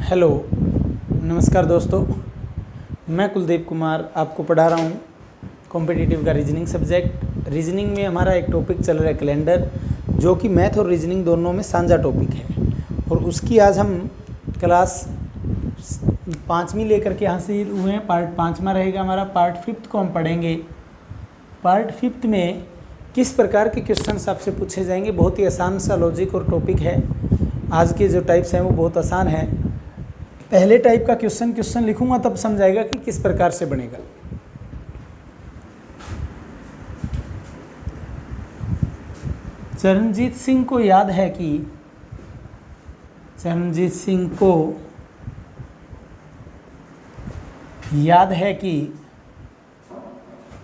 Hello, नमस्कार दोस्तों। मैं कुलदीप कुमार आपको पढ़ा रहा हूँ कॉम्पिटिटिव का रीजनिंग सब्जेक्ट। रीजनिंग में हमारा एक टॉपिक चल रहा है कैलेंडर, जो कि मैथ और रीजनिंग दोनों में साझा टॉपिक है। और उसकी आज हम क्लास 5वीं लेकर के हासिल हुए हैं। पार्ट 5वां रहेगा हमारा। पार्ट 5 को हम पढ़ेंगे। पार्ट 5 में किस प्रकार के क्वेश्चंस आपसे पूछे जाएंगे। बहुत ही आसान सा लॉजिक और टॉपिक है। आज के जो टाइप्स हैं वो बहुत आसान है। पहले टाइप का क्वेश्चन लिखूंगा तब समझाएगा कि किस प्रकार से बनेगा। चरणजीत सिंह को याद है कि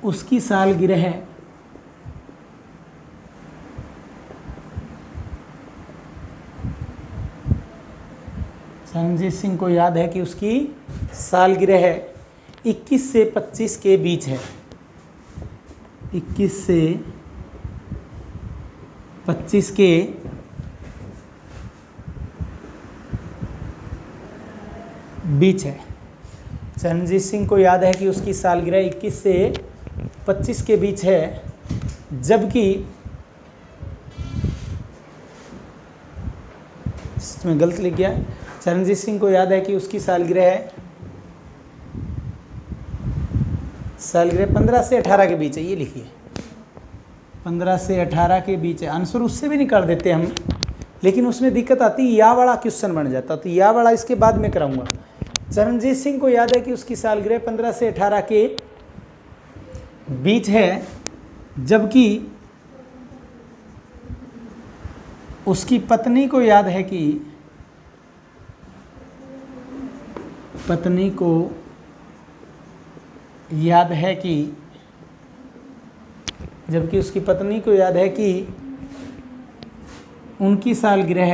उसकी सालगिरह चरणजीत सिंह को याद है कि उसकी सालगिरह 21 से 25 के बीच है। 21 से 25 के बीच है। चरणजीत सिंह को याद है कि उसकी सालगिरह 21 से 25 के बीच है, जबकि इसमें गलत लिख गया। चरणजीत सिंह को याद है कि उसकी सालगिरह 15 से 18 के बीच है। ये लिखिए, 15 से 18 के बीच है। आंसर उससे भी निकाल देते हम, लेकिन उसमें दिक्कत आती है, या वाला क्वेश्चन बन जाता। तो या वाला इसके बाद में कराऊंगा। चरणजीत सिंह को याद है कि उसकी सालगिरह 15 से 18 के बीच है, जबकि उसकी पत्नी को याद है कि जबकि उसकी पत्नी को याद है कि उनकी सालगिरह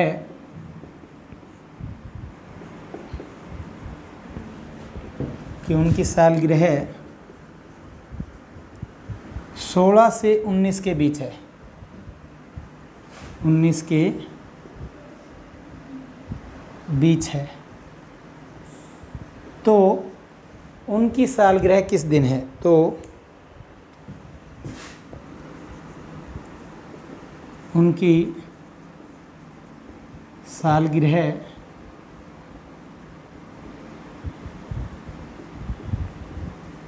16 से 19 के बीच है। 19 के बीच है। तो उनकी सालगिरह किस दिन है? तो उनकी सालगिरह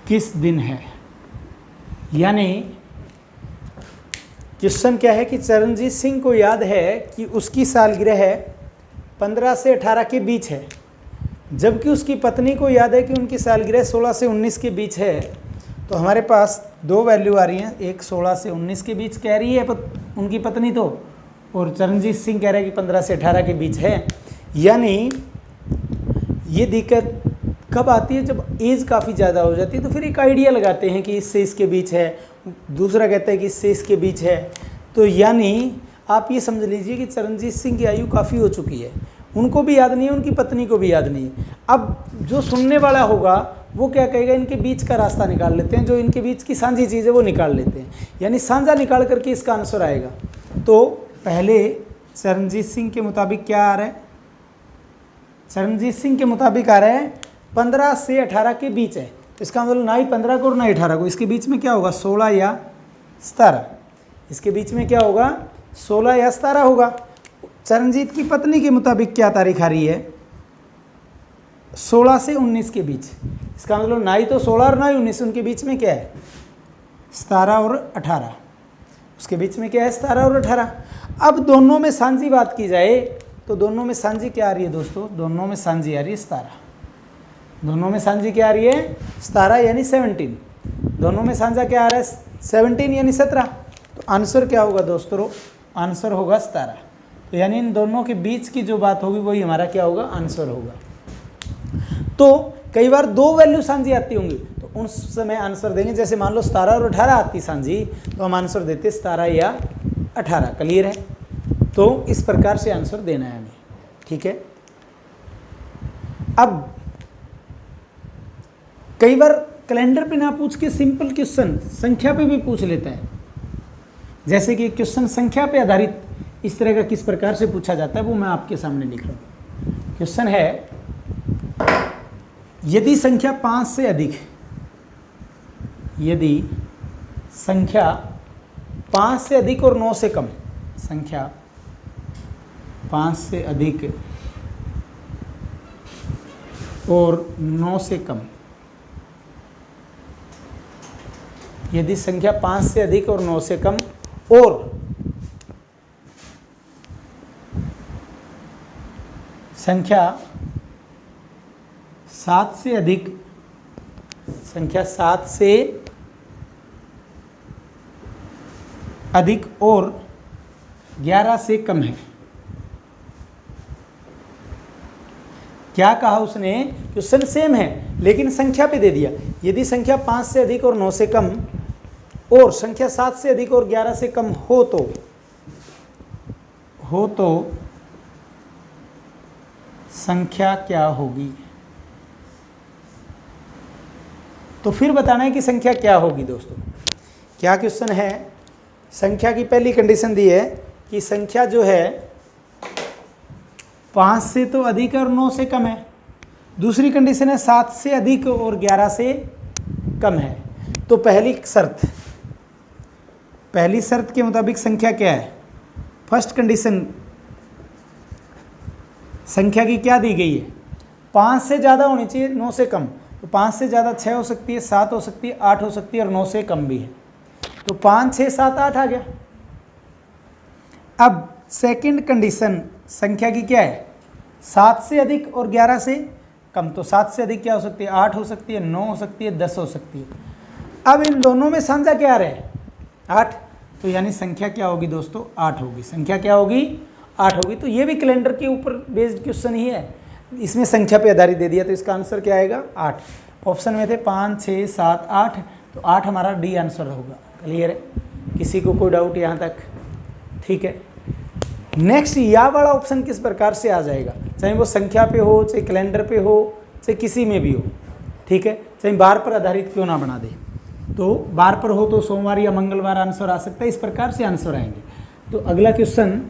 किस दिन है? यानी क्वेश्चन क्या है कि चरणजीत सिंह को याद है कि उसकी सालगिरह 15 से 18 के बीच है, जबकि उसकी पत्नी को याद है कि उनकी सालगिरह 16 से 19 के बीच है। तो हमारे पास दो वैल्यू आ रही हैं, एक 16 से 19 के बीच कह रही है उनकी पत्नी तो, और चरणजीत सिंह कह रहे हैं कि 15 से 18 के बीच है। यानी ये दिक्कत कब आती है? जब एज काफ़ी ज़्यादा हो जाती है। तो फिर एक आइडिया लगाते हैं कि इससे इसके बीच है, दूसरा कहता है कि इससे इसके बीच है। तो यानी आप ये समझ लीजिए कि चरणजीत सिंह की आयु काफ़ी हो चुकी है, उनको भी याद नहीं है, उनकी पत्नी को भी याद नहीं है। अब जो सुनने वाला होगा वो क्या कहेगा? इनके बीच का रास्ता निकाल लेते हैं, जो इनके बीच की साझी चीज़ है वो निकाल लेते हैं, यानी साझा निकाल करके इसका आंसर आएगा। तो पहले चरणजीत सिंह के मुताबिक क्या आ रहा है? चरणजीत सिंह के मुताबिक आ रहा है 15 से 18 के बीच है। इसका मतलब ना ही 15 को और ना ही 18 को, इसके बीच में क्या होगा? 16 या 17। इसके बीच में क्या होगा? 16 या 17 होगा। चरणजीत की पत्नी के मुताबिक क्या तारीख आ रही है? 16 से 19 के बीच। इसका मतलब ना ही तो 16 और ना ही 19, उनके बीच में क्या है? 17 और 18। उसके बीच में क्या है? 17 और 18। अब दोनों में सांझी बात की जाए तो दोनों में सांझी क्या आ रही है दोस्तों? दोनों में सांझी आ रही है 17। दोनों में सांझी क्या आ रही है? 17 यानी 17। दोनों में सांझा क्या आ रहा है? 17 यानी 17। तो आंसर क्या होगा दोस्तों? आंसर होगा 17। तो यानी इन दोनों के बीच की जो बात होगी वही हमारा क्या होगा? आंसर होगा। तो कई बार दो वैल्यू सांझी आती होंगी, तो उस समय आंसर देंगे। जैसे मान लो 17 और 18 आती सांझी, तो हम आंसर देते 17 या 18। क्लियर है? तो इस प्रकार से आंसर देना है हमें। ठीक है। अब कई बार कैलेंडर पे ना पूछ के सिंपल क्वेश्चन संख्या पे भी पूछ लेता है। जैसे कि क्वेश्चन संख्या पे आधारित इस तरह का किस प्रकार से पूछा जाता है वो मैं आपके सामने लिख रहा हूँ। क्वेश्चन है यदि संख्या 5 से अधिक, यदि संख्या 5 से अधिक और 9 से कम, संख्या 5 से अधिक और 9 से कम, यदि संख्या 5 से अधिक और 9 से कम और संख्या 7 से अधिक, संख्या 7 से अधिक और 11 से कम है। क्या कहा उसने? क्वेश्चन सेम है लेकिन संख्या पे दे दिया। यदि संख्या 5 से अधिक और 9 से कम और संख्या 7 से अधिक और 11 से कम हो तो संख्या क्या होगी? तो फिर बताना है कि संख्या क्या होगी। दोस्तों क्या क्वेश्चन है? संख्या की पहली कंडीशन दी है कि संख्या जो है 5 से तो अधिक और 9 से कम है। दूसरी कंडीशन है 7 से अधिक और 11 से कम है। तो पहली शर्त के मुताबिक संख्या क्या है? फर्स्ट कंडीशन संख्या की क्या दी गई है? 5 से ज़्यादा होनी चाहिए, 9 से कम। तो 5 से ज़्यादा 6 हो सकती है, 7 हो सकती है, 8 हो सकती है और 9 से कम भी है। तो 5, 6, 7, 8 आ गया। अब सेकंड कंडीशन संख्या की क्या है? 7 से अधिक और 11 से कम। तो 7 से अधिक क्या हो सकती है? 8 हो सकती है, 9 हो सकती है, 10 हो सकती है। अब इन दोनों में साझा क्या आ रहा है? 8। तो यानी संख्या क्या होगी दोस्तों? 8 होगी। संख्या क्या होगी? 8 होगी। तो ये भी कैलेंडर के ऊपर बेस्ड क्वेश्चन ही है, इसमें संख्या पे आधारित दे दिया। तो इसका आंसर क्या आएगा? 8। ऑप्शन में थे 5, 6, 7, 8। तो 8 हमारा डी आंसर होगा। क्लियर है? किसी को कोई डाउट यहाँ तक? ठीक है। नेक्स्ट या वाला ऑप्शन किस प्रकार से आ जाएगा? चाहे वो संख्या पे हो, चाहे कैलेंडर पे हो, चाहे किसी में भी हो। ठीक है, चाहे बार पर आधारित क्यों ना बना दे। तो बार पर हो तो सोमवार या मंगलवार आंसर आ सकता है। इस प्रकार से आंसर आएंगे। तो अगला क्वेश्चन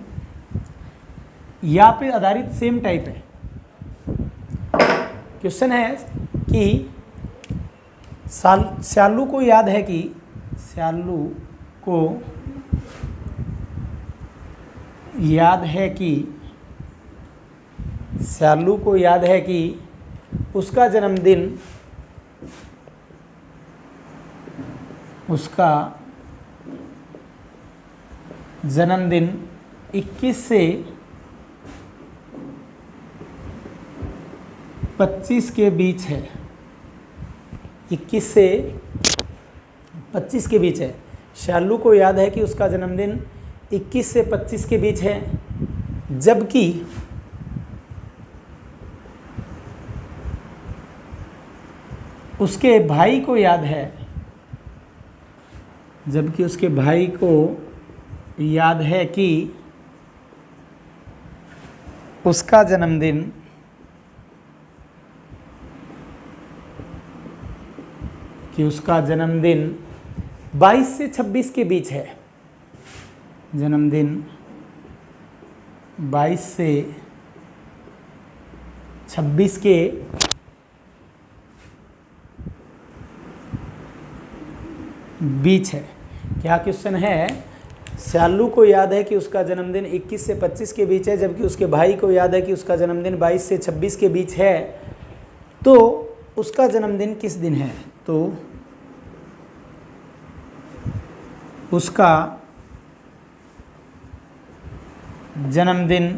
या पे आधारित सेम टाइप है। क्वेश्चन है कि श्यालू को याद है कि उसका जन्मदिन 21 से 25 के बीच है। 21 से 25 के बीच है। शालू को याद है कि उसका जन्मदिन 21 से 25 के बीच है, जबकि उसके भाई को याद है कि उसका जन्मदिन 22 से 26 के बीच है। जन्मदिन 22 से 26 के बीच है। क्या क्वेश्चन है? श्यालू को याद है कि उसका जन्मदिन 21 से 25 के बीच है, जबकि उसके भाई को याद है कि उसका जन्मदिन 22 से 26 के बीच है। तो उसका जन्मदिन किस दिन है? तो उसका जन्मदिन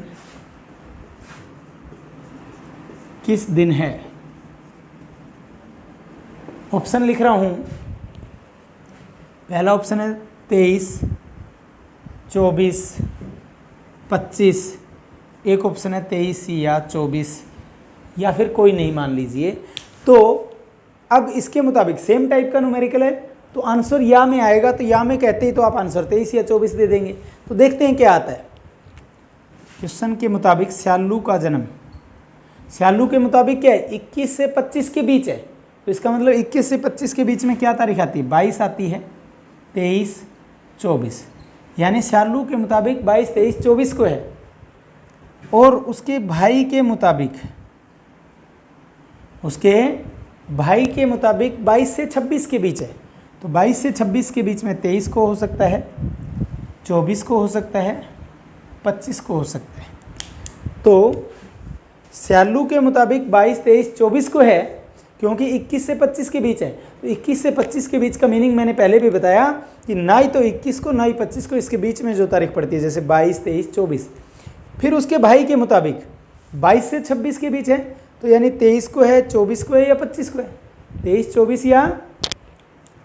किस दिन है? ऑप्शन लिख रहा हूं। पहला ऑप्शन है 23, 24, 25। एक ऑप्शन है 23 या 24 या फिर कोई नहीं मान लीजिए। तो अब इसके मुताबिक सेम टाइप का न्यूमेरिकल है तो आंसर या में आएगा। तो या में कहते ही तो आप आंसर 23 या 24 दे देंगे। तो देखते हैं क्या आता है। क्वेश्चन के मुताबिक श्यालू का जन्म, श्यालू के मुताबिक क्या है? 21 से 25 के बीच है। तो इसका मतलब 21 से 25 के बीच में क्या तारीख आती है? 22 आती है, 23, 24। यानी श्यालू के मुताबिक 22, 23, 24 को है। और उसके भाई के मुताबिक उसके भाई के मुताबिक 22 से 26 के बीच है। तो 22 से 26 के बीच में 23 को हो सकता है, 24 को हो सकता है, 25 को हो सकता है। तो श्यालू के मुताबिक 22, 23, 24 को है, क्योंकि 21 से 25 के बीच है। तो 21 से 25 के बीच का मीनिंग मैंने पहले भी बताया कि ना ही तो 21 को ना ही 25 को, इसके बीच में जो तारीख पड़ती है, जैसे 22, 23, 24। फिर उसके भाई के मुताबिक 22 से 26 के बीच है, तो यानी 23 को है, 24 को है या 25 को है, 23, 24 या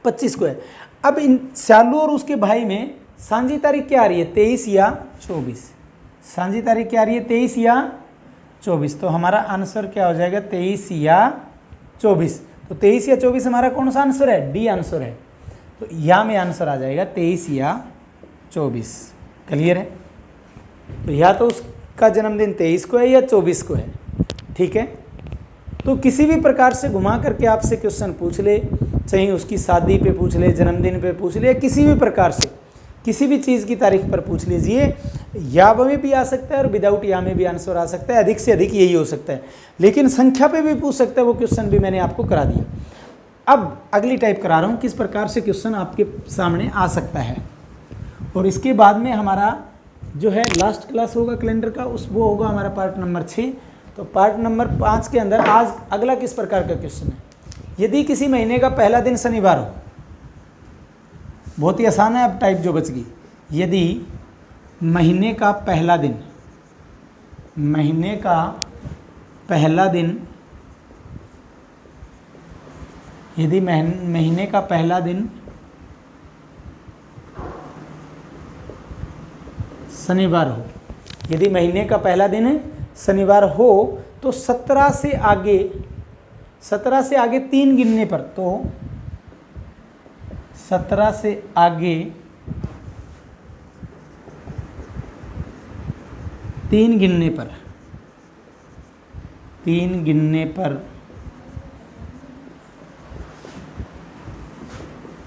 25 को है। अब इन श्यालू और उसके भाई में सांझी तारीख क्या आ रही है, 23 या 24। सांझी तारीख क्या आ रही है, 23 या 24। तो हमारा आंसर क्या हो जाएगा, 23 या 24। तो 23 या 24 हमारा कौन सा आंसर है, डी आंसर है। तो यहाँ में आंसर आ जाएगा 23 या 24। क्लियर है। तो या तो उसका जन्मदिन 23 को है या 24 को है। ठीक है। तो किसी भी प्रकार से घुमा करके आपसे क्वेश्चन पूछ ले, चाहे उसकी शादी पे पूछ ले, जन्मदिन पे पूछ ले, किसी भी प्रकार से किसी भी चीज़ की तारीख पर पूछ लीजिए, या में भी आ सकता है और विदाउट या में भी आंसर आ सकता है। अधिक से अधिक यही हो सकता है, लेकिन संख्या पे भी पूछ सकता है। वो क्वेश्चन भी मैंने आपको करा दिया। अब अगली टाइप करा रहा हूँ, किस प्रकार से क्वेश्चन आपके सामने आ सकता है। और इसके बाद में हमारा जो है लास्ट क्लास होगा कैलेंडर का, वो होगा हमारा पार्ट नंबर 6। तो पार्ट नंबर 5 के अंदर आज अगला किस प्रकार का क्वेश्चन है, यदि किसी महीने का पहला दिन शनिवार हो, बहुत ही आसान है, अब टाइप जो बच गई, यदि महीने का पहला दिन, महीने का पहला दिन, यदि महीने का पहला दिन शनिवार हो, यदि महीने का पहला दिन शनिवार हो, तो 17 से आगे 3 गिनने पर, तो 17 से आगे 3 गिनने पर, 3 गिनने पर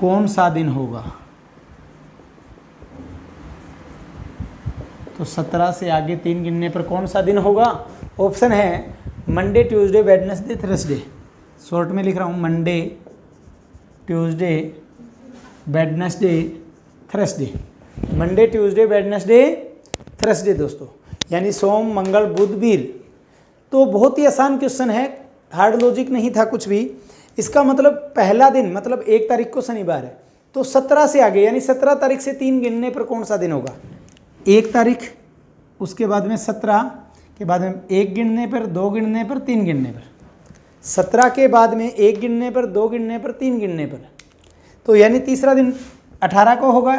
कौन सा दिन होगा। तो 17 से आगे 3 गिनने पर कौन सा दिन होगा। ऑप्शन है Monday, Tuesday, Wednesday, Thursday. Short में लिख रहा हूँ, Monday, Tuesday, Wednesday, Thursday. Monday, Tuesday, Wednesday, Thursday दोस्तों, यानी सोम, मंगल, बुध, वीर। तो बहुत ही आसान क्वेश्चन है, हार्ड लॉजिक नहीं था कुछ भी। इसका मतलब पहला दिन मतलब 1 तारीख को शनिवार है, तो 17 से आगे यानी 17 तारीख से 3 गिनने पर कौन सा दिन होगा। 1 तारीख, उसके बाद में 17 के बाद में 1 गिनने पर, 2 गिनने पर, 3 गिनने पर। 17 के बाद में 1 गिनने पर, 2 गिनने पर, 3 गिनने पर। तो यानी तीसरा दिन 18 को होगा,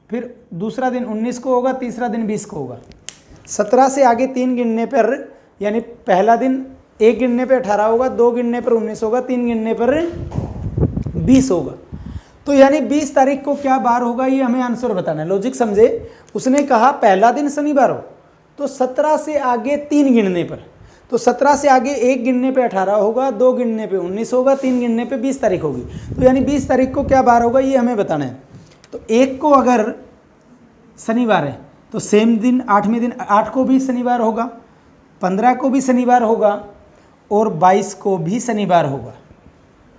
फिर दूसरा दिन 19 को होगा, तीसरा दिन 20 को होगा। 17 से आगे 3 गिनने पर यानी पहला दिन 1 गिनने पर 18 होगा, 2 गिनने पर 19 होगा, 3 गिनने पर 20 होगा। तो यानी 20 तारीख को क्या बार होगा, ये हमें आंसर बताना है। लॉजिक समझे, उसने कहा पहला दिन शनिवार हो, तो 17 से आगे 3 गिनने पर, तो 17 से आगे 1 गिनने पे 18 होगा, 2 गिनने पे 19 होगा, 3 गिनने पे 20 तारीख होगी। तो यानी 20 तारीख को क्या बार होगा, ये हमें बताना है। तो 1 को अगर शनिवार है तो सेम दिन 8वें दिन 8 को भी शनिवार होगा, 15 को भी शनिवार होगा और 22 को भी शनिवार होगा।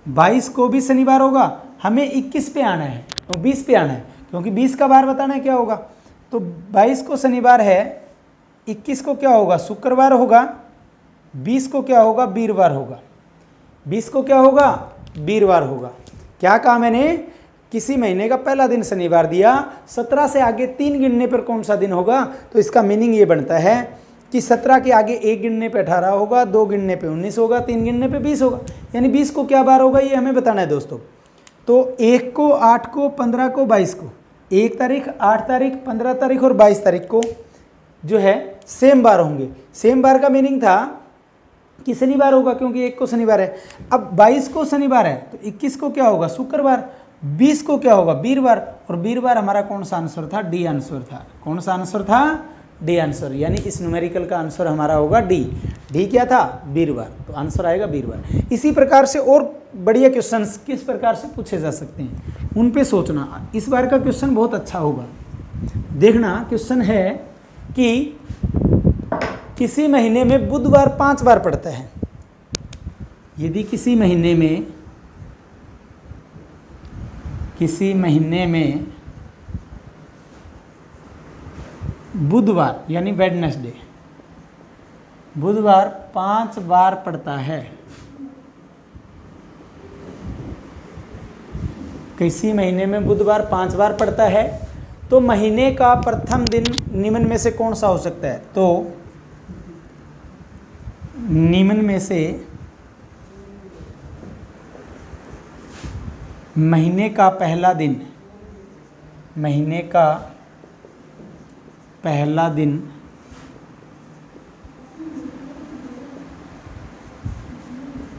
22 को भी शनिवार होगा। हमें 21 पे आना है और 20 पे आना है, क्योंकि 20 का बार बताना है क्या होगा। तो 22 को शनिवार है, 21 को क्या होगा, शुक्रवार होगा, 20 को क्या होगा, वीरवार होगा। 20 को क्या होगा, वीरवार होगा। क्या कहा मैंने, किसी महीने का पहला दिन शनिवार दिया, 17 से आगे 3 गिनने पर कौन सा दिन होगा। तो इसका मीनिंग ये बनता है कि 17 के आगे 1 गिनने पे 18 होगा, 2 गिनने पे 19 होगा, 3 गिनने पे 20 होगा। यानी 20 को क्या बार होगा, ये हमें बताना है दोस्तों। तो 1 को, 8 को, 15 को, 22 को, 1 तारीख, 8 तारीख, 15 तारीख और 22 तारीख को जो है सेम बार होंगे। सेम बार का मीनिंग था कि शनिवार होगा, क्योंकि 1 को शनिवार है। अब 22 को शनिवार है तो 21 को क्या होगा, शुक्रवार, 20 को क्या होगा, वीरवार। और वीरवार हमारा कौन सा आंसर था, डी आंसर था। कौन सा आंसर था, डी आंसर। यानी इस न्यूमेरिकल का आंसर हमारा होगा डी। डी क्या था, वीरवार। तो आंसर आएगा वीरवार। इसी प्रकार से और बढ़िया क्वेश्चंस किस प्रकार से पूछे जा सकते हैं, उन पे सोचना। इस बार का क्वेश्चन बहुत अच्छा होगा। देखना, क्वेश्चन है कि किसी महीने में बुधवार 5 बार पड़ता है। यदि किसी महीने में बुधवार यानी वेडनेसडे, बुधवार 5 बार पड़ता है, किसी महीने में बुधवार 5 बार पड़ता है, तो महीने का प्रथम दिन निम्न में से कौन सा हो सकता है? तो निम्न में से महीने का पहला दिन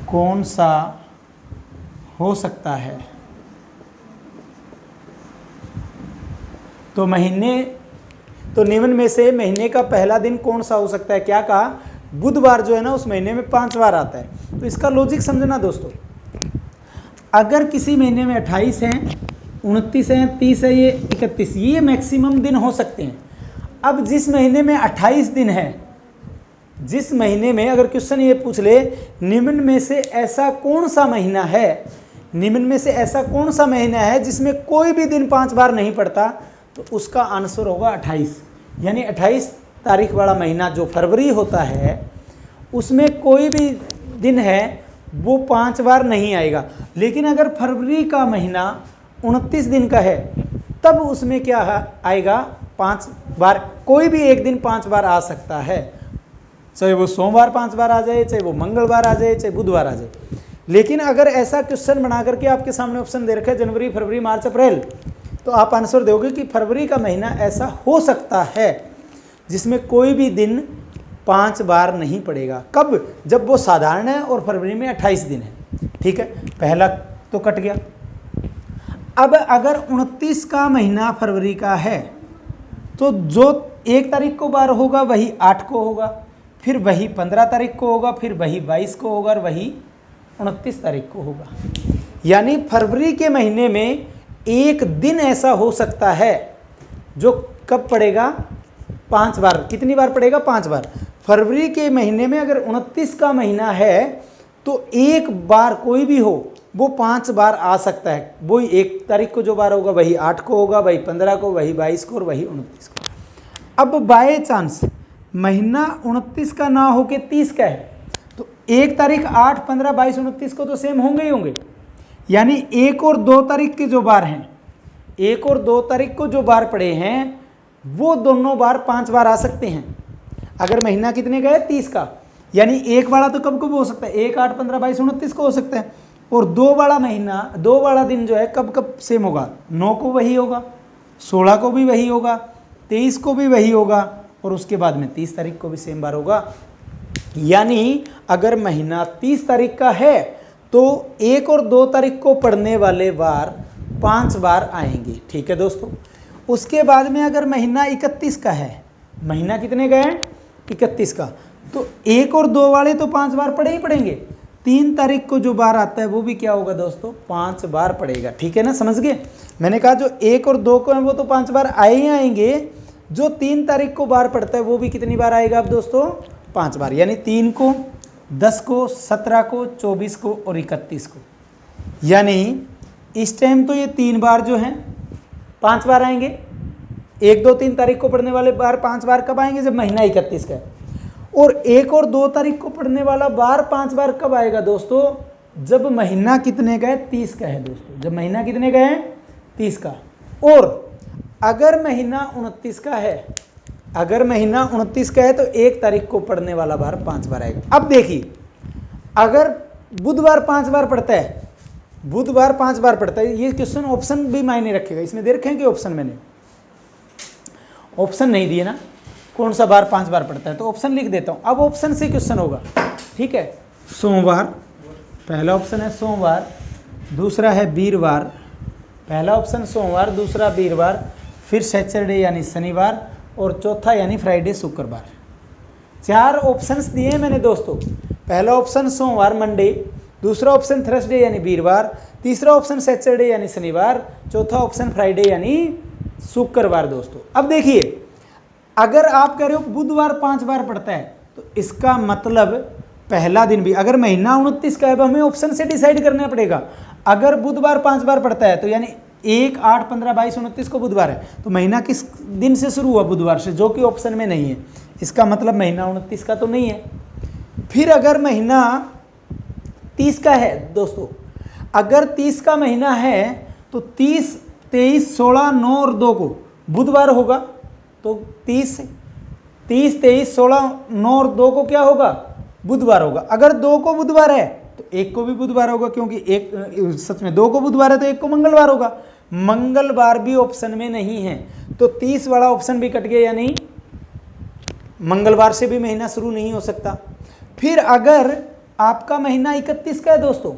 कौन सा हो सकता है? तो निम्न में से महीने का पहला दिन कौन सा हो सकता है? क्या कहा? बुधवार जो है ना उस महीने में 5 बार आता है। तो इसका लॉजिक समझना दोस्तों, अगर किसी महीने में 28 हैं, 29 हैं, 30 है, ये 31, ये मैक्सिमम दिन हो सकते हैं। अब जिस महीने में 28 दिन है, जिस महीने में अगर क्वेश्चन ये पूछ ले निम्न में से ऐसा कौन सा महीना है, निम्न में से ऐसा कौन सा महीना है जिसमें कोई भी दिन 5 बार नहीं पड़ता, तो उसका आंसर होगा 28। यानी 28 तारीख वाला महीना जो फरवरी होता है उसमें कोई भी दिन है वो 5 बार नहीं आएगा। लेकिन अगर फरवरी का महीना 29 दिन का है तब उसमें क्या आएगा? 5 बार, कोई भी एक दिन 5 बार आ सकता है, चाहे वो सोमवार 5 बार आ जाए, चाहे वो मंगलवार आ जाए, चाहे बुधवार आ जाए। लेकिन अगर ऐसा क्वेश्चन बना करके आपके सामने ऑप्शन दे रखा है जनवरी, फरवरी, मार्च, अप्रैल, तो आप आंसर दोगे कि फरवरी का महीना ऐसा हो सकता है जिसमें कोई भी दिन 5 बार नहीं पड़ेगा। कब? जब वो साधारण है और फरवरी में 28 दिन है। ठीक है, पहला तो कट गया। अब अगर 29 का महीना फरवरी का है तो जो 1 तारीख को बार होगा वही 8 को होगा, फिर वही 15 तारीख को होगा, फिर वही 22 को होगा और वही 29 तारीख को होगा। यानी फरवरी के महीने में एक दिन ऐसा हो सकता है जो कब पड़ेगा? 5 बार। कितनी बार पड़ेगा? 5 बार। फरवरी के महीने में अगर 29 का महीना है तो एक बार कोई भी हो वो 5 बार आ सकता है। वही 1 तारीख को जो बार होगा वही 8 को होगा, वही 15 को, वही 22 को और वही 29 को। अब बाय चांस महीना 29 का ना होके 30 का है तो 1 तारीख 8, 15, 22, 29 को तो सेम होंगे ही होंगे। यानी 1 और 2 तारीख के जो बार हैं, 1 और 2 तारीख को जो बार पड़े हैं वो दोनों बार 5 बार आ सकते हैं। अगर महीना कितने का है? 30 का। यानी 1 वाला तो कब कब हो सकता है? 1, 8, 15, 22, 29 को हो सकता है। और 2 वाला महीना, 2 वाला दिन जो है कब कब सेम होगा? 9 को वही होगा, 16 को भी वही होगा, 23 को भी वही होगा और उसके बाद में 30 तारीख को भी सेम बार होगा। यानी अगर महीना 30 तारीख का है तो 1 और 2 तारीख को पड़ने वाले बार 5 बार आएंगे। ठीक है दोस्तों। उसके बाद में अगर महीना 31 का है, महीना कितने का है? 31 का, तो 1 और 2 वाले तो 5 बार पड़े ही पड़ेंगे। 3 तारीख को जो बार आता है वो भी क्या होगा दोस्तों? 5 बार पड़ेगा। ठीक है ना, समझ गए? मैंने कहा जो 1 और 2 को है वो तो 5 बार आए ही आएंगे, जो 3 तारीख को बार पड़ता है वो भी कितनी बार आएगा अब दोस्तों? 5 बार। यानी 3 को, 10 को, 17 को, 24 को और 31 को। यानी इस टाइम तो ये 3 बार जो हैं 5 बार आएंगे। 1, 2, 3 तारीख को पढ़ने वाले बार 5 बार कब आएंगे? जब महीना 31 का है। और 1 और 2 तारीख को पढ़ने वाला बार 5 बार कब आएगा दोस्तों? जब महीना कितने का है? 30 का है दोस्तों। जब महीना कितने का है? 30 का। और अगर महीना 29 का है, अगर महीना 29 का है तो 1 तारीख को पढ़ने वाला बार 5 बार आएगा। अब देखिए, अगर बुधवार 5 बार पढ़ता है, बुधवार 5 बार पढ़ता है, ये क्वेश्चन ऑप्शन भी मायने रखेगा। इसमें दे रखे हैं कि ऑप्शन, मैंने ऑप्शन नहीं दिए ना, कौन सा बार 5 बार पढ़ता है, तो ऑप्शन लिख देता हूं। अब ऑप्शन से क्वेश्चन होगा। ठीक है, सोमवार, पहला ऑप्शन है सोमवार, दूसरा है वीरवार, पहला ऑप्शन सोमवार, दूसरा वीरवार, फिर सैटरडे यानी शनिवार और चौथा यानी फ्राइडे शुक्रवार। 4 ऑप्शंस दिए हैं मैंने दोस्तों। पहला ऑप्शन सोमवार मंडे, दूसरा ऑप्शन थर्सडे यानी वीरवार, तीसरा ऑप्शन सैटरडे यानी शनिवार, चौथा ऑप्शन फ्राइडे यानी शुक्रवार दोस्तों। अब देखिए, अगर आप कह रहे हो बुधवार 5 बार पढ़ता है तो इसका मतलब पहला दिन भी, अगर महीना 29 का है तो हमें ऑप्शन से डिसाइड करना पड़ेगा। अगर बुधवार 5 बार पड़ता है तो यानी 1, 8, 15, 22, 29 को बुधवार है, तो महीना किस दिन से शुरू हुआ? बुधवार से, जो कि ऑप्शन में नहीं है। इसका मतलब महीना 29 का तो नहीं है। फिर अगर महीना 30 का है दोस्तों, अगर 30 का महीना है तो 30, 23, 16, 9 और 2 को बुधवार होगा, तो 30, 23, 16, 9 और 2 को क्या होगा? बुधवार होगा। अगर 2 को बुधवार है तो 1 को भी बुधवार होगा, क्योंकि सच में 2 को बुधवार है तो 1 को मंगलवार होगा। मंगलवार भी ऑप्शन में नहीं है, तो 30 वाला ऑप्शन भी कट गया, यानी मंगलवार से भी महीना शुरू नहीं हो सकता। फिर अगर आपका महीना 31 का है दोस्तों,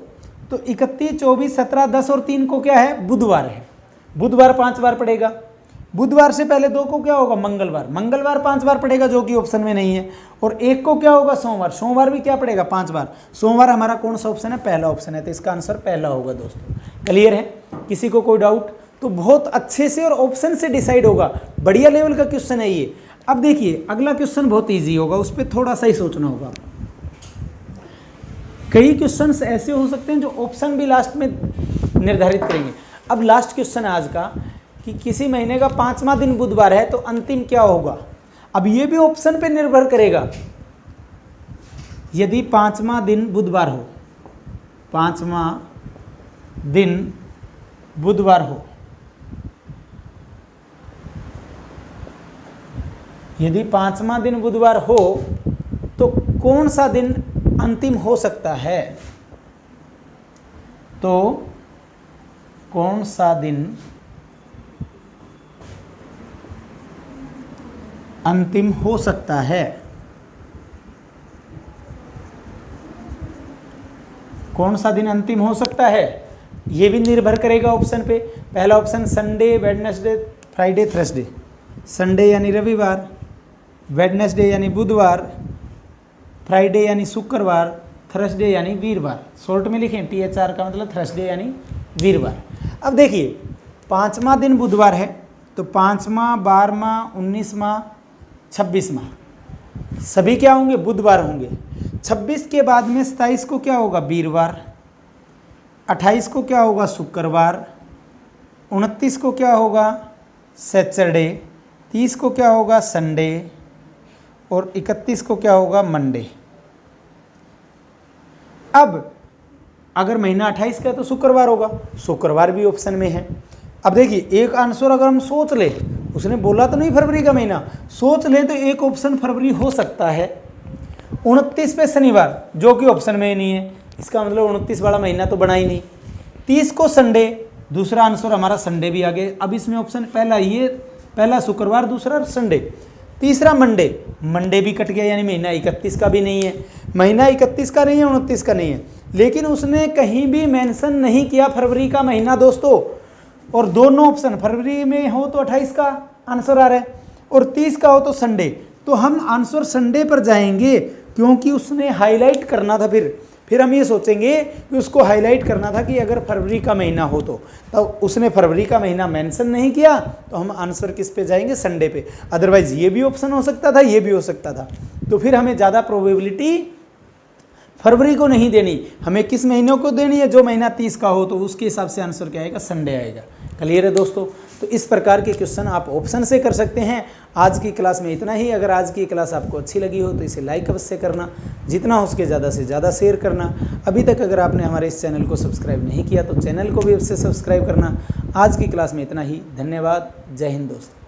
तो 31, 24, 17, 10 और 3 को क्या है? बुधवार है। बुधवार 5 बार पड़ेगा। बुधवार से पहले 2 को क्या होगा? मंगलवार। मंगलवार 5 बार पड़ेगा, जो कि ऑप्शन में नहीं है। और 1 को क्या होगा? सोमवार। सोमवार भी क्या पड़ेगा? 5 बार। सोमवार हमारा कौन सा ऑप्शन है? पहला ऑप्शन है, तो इसका आंसर पहला होगा दोस्तों। क्लियर है? किसी को कोई डाउट? तो बहुत अच्छे से और ऑप्शन से डिसाइड होगा। बढ़िया लेवल का क्वेश्चन है ये। अब देखिए अगला क्वेश्चन बहुत ईजी होगा, उस पर थोड़ा सा ही सोचना होगा। कई क्वेश्चंस ऐसे हो सकते हैं जो ऑप्शन भी लास्ट में निर्धारित करेंगे। अब लास्ट क्वेश्चन है आज का कि किसी महीने का 5वां दिन बुधवार है तो अंतिम क्या होगा? अब ये भी ऑप्शन पे निर्भर करेगा। यदि 5वां दिन बुधवार हो, 5वां दिन बुधवार हो, यदि 5वां दिन बुधवार हो तो कौन सा दिन अंतिम हो सकता है? तो कौन सा दिन अंतिम हो सकता है? कौन सा दिन अंतिम हो सकता है? ये भी निर्भर करेगा ऑप्शन पे। पहला option Sunday, Wednesday, Friday, Thursday. Sunday यानी रविवार, वेडनेसडे यानी बुधवार, फ्राइडे यानी शुक्रवार, थर्सडे यानी वीरवार। शॉर्ट में लिखें THR का मतलब थर्सडे यानी वीरवार। अब देखिए 5वां दिन बुधवार है तो 5वां, 12वां, 19वां, 26वां सभी क्या होंगे? बुधवार होंगे। 26 के बाद में 27 को क्या होगा? वीरवार। 28 को क्या होगा? शुक्रवार। 29 को क्या होगा? सैटरडे। 30 को क्या होगा? संडे। और 31 को क्या होगा? मंडे। अब अगर महीना 28 का है तो शुक्रवार होगा, शुक्रवार भी ऑप्शन में है। अब देखिए एक आंसर अगर हम सोच ले, उसने बोला तो नहीं फरवरी का महीना, सोच लें तो एक ऑप्शन फरवरी हो सकता है। 29 पे शनिवार, जो कि ऑप्शन में ही नहीं है, इसका मतलब 29 वाला महीना तो बना ही नहीं। 30 को संडे, दूसरा आंसर हमारा संडे भी आ गया। अब इसमें ऑप्शन पहला ये, पहला शुक्रवार, दूसरा संडे, तीसरा मंडे, मंडे भी कट गया, यानी महीना 31 का भी नहीं है। महीना 31 का नहीं है, 29 का नहीं है, लेकिन उसने कहीं भी मेंशन नहीं किया फरवरी का महीना दोस्तों। और दोनों ऑप्शन फरवरी में हो तो 28 का आंसर आ रहा है और 30 का हो तो संडे, तो हम आंसर संडे पर जाएंगे क्योंकि उसने हाईलाइट करना था। फिर हम ये सोचेंगे कि उसको हाईलाइट करना था कि अगर फरवरी का महीना हो तो उसने फरवरी का महीना मेंशन नहीं किया, तो हम आंसर किस पे जाएंगे? संडे पे। अदरवाइज ये भी ऑप्शन हो सकता था, ये भी हो सकता था, तो फिर हमें ज़्यादा प्रोबेबिलिटी फरवरी को नहीं देनी, हमें किस महीनों को देनी है? जो महीना 30 का हो, तो उसके हिसाब से आंसर क्या आएगा? संडे आएगा। क्लियर है दोस्तों? तो इस प्रकार के क्वेश्चन आप ऑप्शन से कर सकते हैं। आज की क्लास में इतना ही। अगर आज की क्लास आपको अच्छी लगी हो तो इसे लाइक अवश्य करना, जितना हो सके ज़्यादा से ज़्यादा शेयर करना। अभी तक अगर आपने हमारे इस चैनल को सब्सक्राइब नहीं किया तो चैनल को भी अवश्य सब्सक्राइब करना। आज की क्लास में इतना ही। धन्यवाद। जय हिंद दोस्तों।